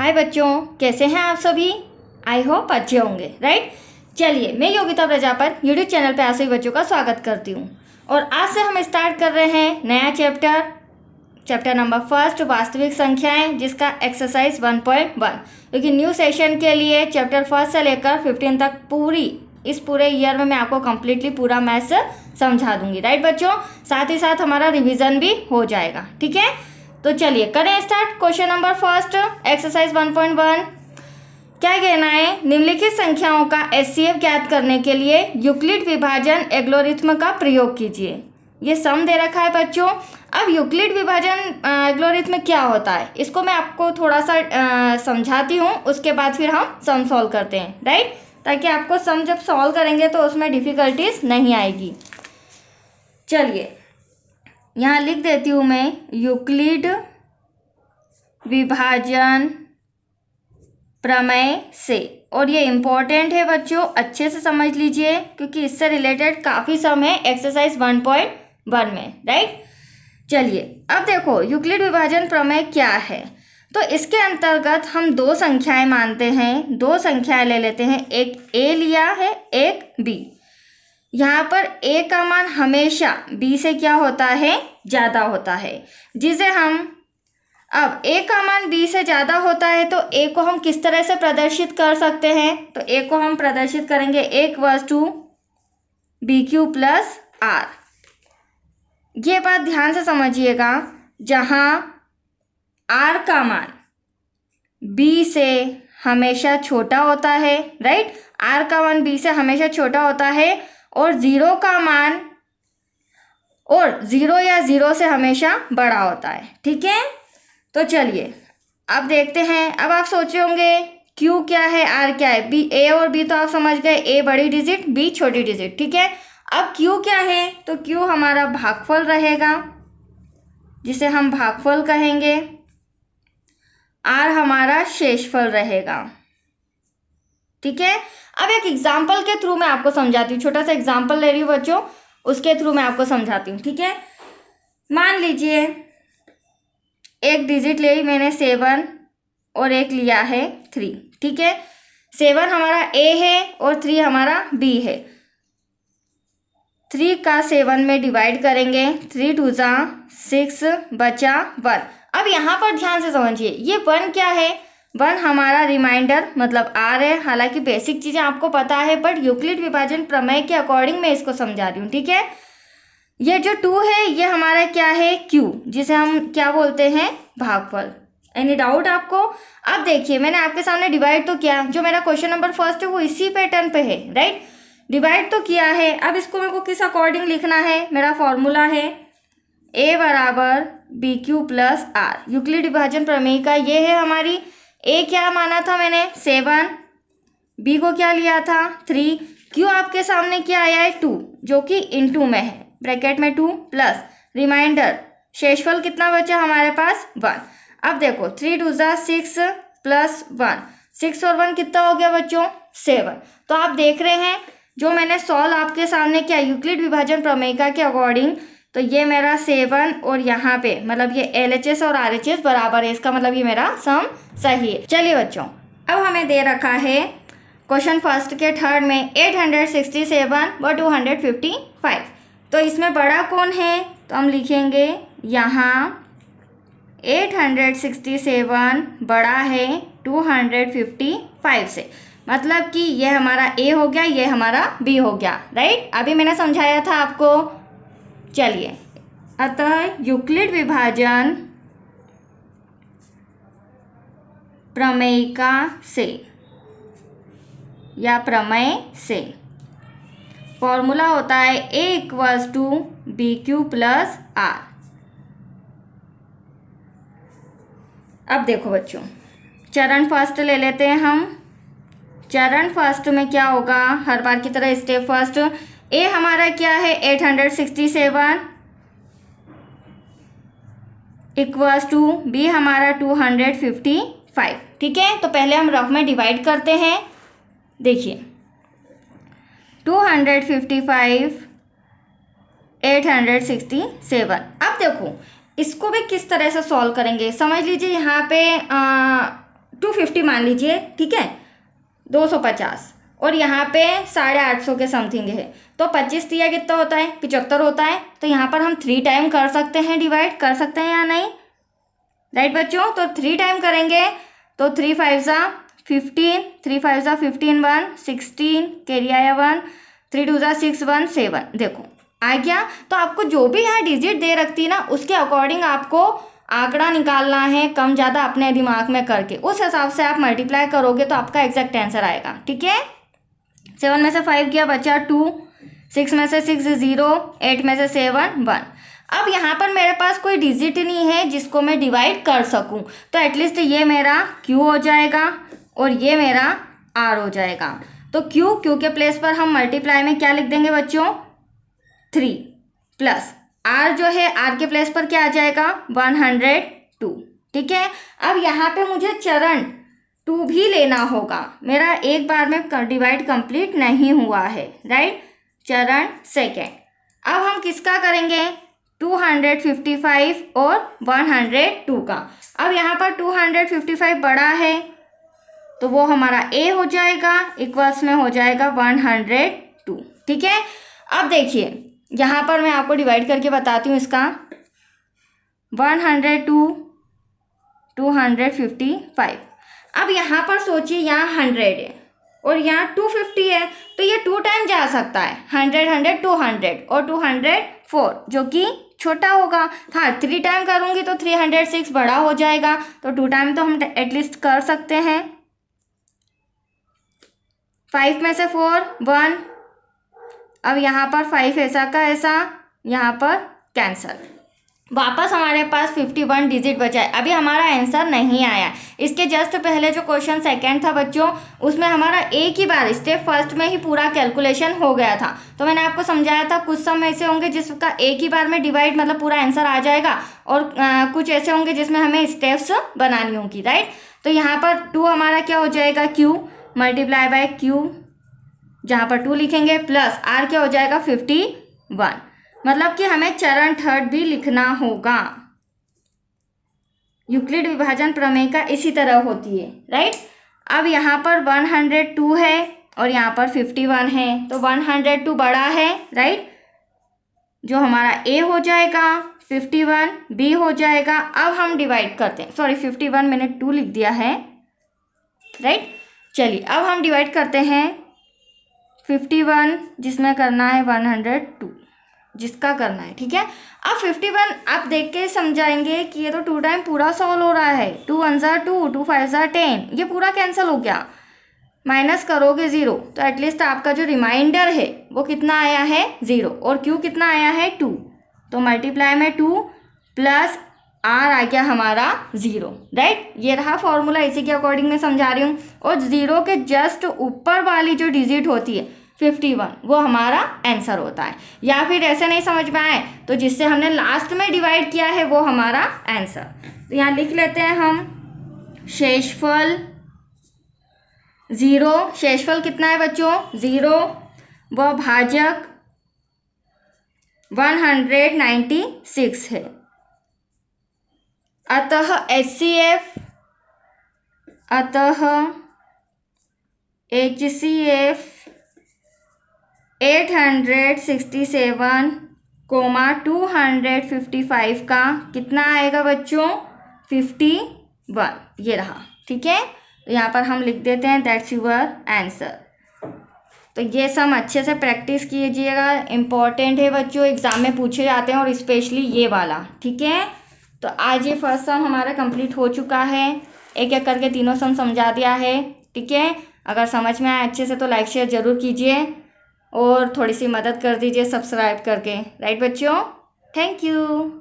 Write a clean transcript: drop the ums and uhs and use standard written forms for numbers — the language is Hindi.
हाय बच्चों, कैसे हैं आप सभी। आई होप अच्छे होंगे, राइट। चलिए, मैं योगिता प्रजापत यूट्यूब चैनल पे आप सभी बच्चों का स्वागत करती हूँ। और आज से हम स्टार्ट कर रहे हैं नया चैप्टर नंबर फर्स्ट, वास्तविक संख्याएं, जिसका एक्सरसाइज 1.1, क्योंकि न्यू सेशन के लिए चैप्टर फर्स्ट से लेकर 15 तक इस पूरे ईयर में मैं आपको कम्प्लीटली पूरा मैथ्स समझा दूंगी, राइट बच्चों। साथ ही साथ हमारा रिवीजन भी हो जाएगा, ठीक है। तो चलिए करें start. Question number first, exercise 1.1। क्या कहना है, निम्नलिखित संख्याओं का एचसीएफ ज्ञात करने के लिए यूक्लिड विभाजन एल्गोरिथ्म का प्रयोग कीजिए। ये सम दे रखा है बच्चों। अब यूक्लिड विभाजन एल्गोरिथ्म क्या होता है, इसको मैं आपको थोड़ा सा समझाती हूँ, उसके बाद फिर हम सम सॉल्व करते हैं, राइट, ताकि आपको सम जब सॉल्व करेंगे तो उसमें डिफिकल्टीज नहीं आएगी। चलिए यहाँ लिख देती हूँ मैं, यूक्लिड विभाजन प्रमेय से। और ये इम्पोर्टेंट है बच्चों, अच्छे से समझ लीजिए, क्योंकि इससे रिलेटेड काफ़ी सम है एक्सरसाइज 1.1 में, राइट। चलिए अब देखो, यूक्लिड विभाजन प्रमेय क्या है। तो इसके अंतर्गत हम दो संख्याएं मानते हैं, दो संख्याएं ले लेते हैं, एक ए लिया है, एक बी। यहाँ पर a का मान हमेशा b से क्या होता है, ज़्यादा होता है, जिसे हम अब a का मान b से ज़्यादा होता है तो a को हम किस तरह से प्रदर्शित कर सकते हैं। तो a को हम प्रदर्शित करेंगे a = bq + r। ये बात ध्यान से समझिएगा, जहाँ r का मान b से हमेशा छोटा होता है, राइट, r का मान b से हमेशा छोटा होता है, और जीरो का मान और जीरो या जीरो से हमेशा बड़ा होता है, ठीक है। तो चलिए अब देखते हैं। अब आप सोच रहे होंगे q क्या है, r क्या है, b, a और b तो आप समझ गए, a बड़ी डिजिट, b छोटी डिजिट, ठीक है। अब q क्या है, तो q हमारा भागफल रहेगा, जिसे हम भागफल कहेंगे, r हमारा शेषफल रहेगा, ठीक है। अब एक एग्जाम्पल के थ्रू मैं आपको समझाती हूँ, छोटा सा एग्जाम्पल ले रही हूँ बच्चों, उसके थ्रू मैं आपको समझाती हूँ, ठीक है। मान लीजिए एक डिजिट ली मैंने 7 और एक लिया है 3, ठीक है। 7 हमारा a है और 3 हमारा b है। 3 का 7 में डिवाइड करेंगे, 3 2 जा 6 बचा 1। अब यहाँ पर ध्यान से समझिए, ये 1 क्या है, 1 हमारा रिमाइंडर मतलब r है। हालांकि बेसिक चीज़ें आपको पता है, बट यूक्लिड विभाजन प्रमेय के अकॉर्डिंग मैं इसको समझा रही हूँ, ठीक है। ये जो 2 है ये हमारा क्या है, q, जिसे हम क्या बोलते हैं, भागफल। एनी डाउट आपको। अब देखिए मैंने आपके सामने डिवाइड तो किया, जो मेरा क्वेश्चन नंबर फर्स्ट है वो इसी पैटर्न पे है, राइट। डिवाइड तो किया है, अब इसको मेरे को किस अकॉर्डिंग लिखना है, मेरा फॉर्मूला है a = bq + r। यूक्लिड विभाजन प्रमेय का ये है हमारी। a क्या माना था मैंने, 7, b को क्या लिया था, 3, q आपके सामने क्या आया है, 2, जो कि इनटू में है, ब्रैकेट में 2 प्लस रिमाइंडर, शेषफल कितना बचा हमारे पास, 1। अब देखो 3 2 जा 6 + 1, 6 और 1 कितना हो गया बच्चों, 7। तो आप देख रहे हैं जो मैंने सॉल्व आपके सामने किया यूक्लिड विभाजन प्रमेय के अकॉर्डिंग, तो ये मेरा 7 और यहाँ पे मतलब ये LHS और RHS बराबर है, इसका मतलब ये मेरा सम सही है। चलिए बच्चों, अब हमें दे रखा है क्वेश्चन फर्स्ट के थर्ड में 867 व 255। तो इसमें बड़ा कौन है, तो हम लिखेंगे यहाँ 867 बड़ा है 255 से, मतलब कि ये हमारा a हो गया, ये हमारा b हो गया, राइट। अभी मैंने समझाया था आपको। चलिए, अतः यूक्लिड विभाजन प्रमेयिका से या प्रमेय से फॉर्मूला होता है a = bq + r। अब देखो बच्चों, चरण फर्स्ट ले लेते हैं हम। चरण फर्स्ट में क्या होगा, हर बार की तरह स्टेप फर्स्ट, a हमारा क्या है 867 = b हमारा 255, ठीक है। तो पहले हम रफ में डिवाइड करते हैं। देखिए 255 867। अब देखो इसको भी किस तरह से सॉल्व करेंगे, समझ लीजिए यहाँ पे 250 मान लीजिए, ठीक है, 250, और यहाँ पे 850 के समथिंग है, तो 25 तिया कितना होता है, 75 होता है। तो यहाँ पर हम 3 टाइम कर सकते हैं, डिवाइड कर सकते हैं या नहीं, राइट बच्चों। तो 3 टाइम करेंगे तो 3 5 ज़ा 15, 3 5 ज़ा 15, 1 16, कैरी आया 1, 3 2 ज़ा 6, 1 7, देखो आ गया। तो आपको जो भी यहाँ डिजिट दे रखती है ना, उसके अकॉर्डिंग आपको आंकड़ा निकालना है, कम ज़्यादा अपने दिमाग में करके, उस हिसाब से आप मल्टीप्लाई करोगे तो आपका एग्जैक्ट आंसर आएगा, ठीक है। 7 में से 5 गया, बचा 2, 6 में से 6 0, 8 में से 7 1। अब यहाँ पर मेरे पास कोई डिजिट नहीं है जिसको मैं डिवाइड कर सकूँ, तो एटलीस्ट ये मेरा Q हो जाएगा और ये मेरा R हो जाएगा। तो Q के प्लेस पर हम मल्टीप्लाई में क्या लिख देंगे बच्चों, 3, प्लस R जो है R के प्लेस पर क्या आ जाएगा, 102, ठीक है। अब यहाँ पे मुझे चरण 2 भी लेना होगा, मेरा एक बार में डिवाइड कंप्लीट नहीं हुआ है, राइट। चरण सेकेंड, अब हम किसका करेंगे, 255 और 102 का। अब यहाँ पर 255 बड़ा है तो वो हमारा A हो जाएगा, इक्वल्स में हो जाएगा 102, ठीक है। अब देखिए यहाँ पर मैं आपको डिवाइड करके बताती हूँ इसका, 102 255। अब यहाँ पर सोचिए यहाँ 100 है और यहाँ 250 है, तो ये 2 टाइम जा सकता है, 100 100 200 और 204 जो कि छोटा होगा। हाँ 3 टाइम करूँगी तो 306 बड़ा हो जाएगा, तो 2 टाइम तो हम एटलीस्ट कर सकते हैं। 5 में से 4 1, अब यहाँ पर 5 ऐसा का ऐसा, यहाँ पर कैंसल, वापस हमारे पास 51 डिजिट बचा है। अभी हमारा आंसर नहीं आया, इसके जस्ट पहले जो क्वेश्चन सेकंड था बच्चों, उसमें हमारा एक ही बार स्टेप फर्स्ट में ही पूरा कैलकुलेशन हो गया था। तो मैंने आपको समझाया था कुछ सम ऐसे होंगे जिसका एक ही बार में डिवाइड मतलब पूरा आंसर आ जाएगा, और कुछ ऐसे होंगे जिसमें हमें स्टेप्स बनानी होंगी, राइट। तो यहाँ पर 2 हमारा क्या हो जाएगा, Q मल्टीप्लाई बाय Q, जहाँ पर 2 लिखेंगे, प्लस R क्या हो जाएगा 51, मतलब कि हमें चरण थर्ड भी लिखना होगा। यूक्लिड विभाजन प्रमेय का इसी तरह होती है, राइट। अब यहाँ पर 102 है और यहाँ पर 51 है, तो 102 बड़ा है, राइट, जो हमारा A हो जाएगा, 51 B हो जाएगा। अब हम डिवाइड करते हैं, सॉरी 51 मैंने 2 लिख दिया है, राइट। चलिए अब हम डिवाइड करते हैं 51 जिसमें करना है 102 जिसका करना है, ठीक है। अब 51 आप देख के समझाएंगे कि ये तो 2 टाइम पूरा सॉल्व हो रहा है, 2 1 ज़ा 2, 2 5 ज़ा 10, ये पूरा कैंसिल हो गया, माइनस करोगे 0, तो एटलीस्ट आपका जो रिमाइंडर है वो कितना आया है 0, और Q कितना आया है 2, तो मल्टीप्लाई में 2 प्लस R आ गया हमारा 0, राइट। ये रहा फॉर्मूला, इसी के अकॉर्डिंग मैं समझा रही हूँ। और 0 के जस्ट ऊपर वाली जो डिजिट होती है 51, वो हमारा आंसर होता है। या फिर ऐसे नहीं समझ में आए तो जिससे हमने लास्ट में डिवाइड किया है वो हमारा आंसर। तो यहाँ लिख लेते हैं हम शेषफल 0, शेषफल कितना है बच्चों 0, व भाजक 196 है। अतः HCF 867, 255 का कितना आएगा बच्चों 51, ये रहा, ठीक है। तो यहाँ पर हम लिख देते हैं दैट्स योर आंसर। तो ये सम अच्छे से प्रैक्टिस कीजिएगा, इम्पॉर्टेंट है बच्चों, एग्जाम में पूछे जाते हैं, और स्पेशली ये वाला, ठीक है। तो आज ये फर्स्ट सम हमारा कंप्लीट हो चुका है, एक एक करके तीनों सम समझा दिया है, ठीक है। अगर समझ में आए अच्छे से तो लाइक शेयर ज़रूर कीजिए और थोड़ी सी मदद कर दीजिए सब्सक्राइब करके, राइट बच्चों। Thank you.